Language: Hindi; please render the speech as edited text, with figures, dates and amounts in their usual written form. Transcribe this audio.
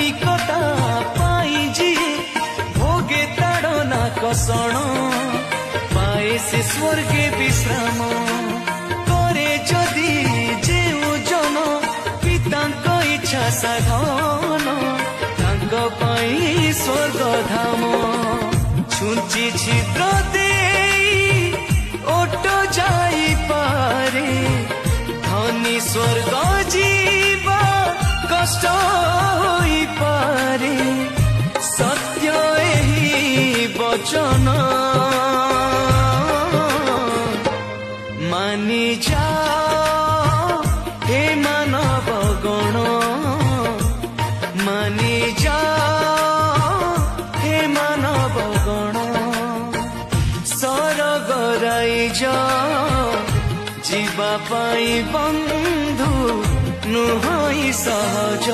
धार्मिकता पाई जी भोगे ताड़ना कषण पाए से स्वर्गे विश्राम करे जदि जेउ जन पितांक इच्छा साधन तांक पई स्वर्ग धाम छुंची छिद्र दे ओट जाई पारे धनी स्वर्ग जीवा कष्ट होई पारे सत्य एही वचन मानि जा हे मानव गण मानि जा हे मानव गण सरग राइज जीवा पाई बंधु नुहई सहज।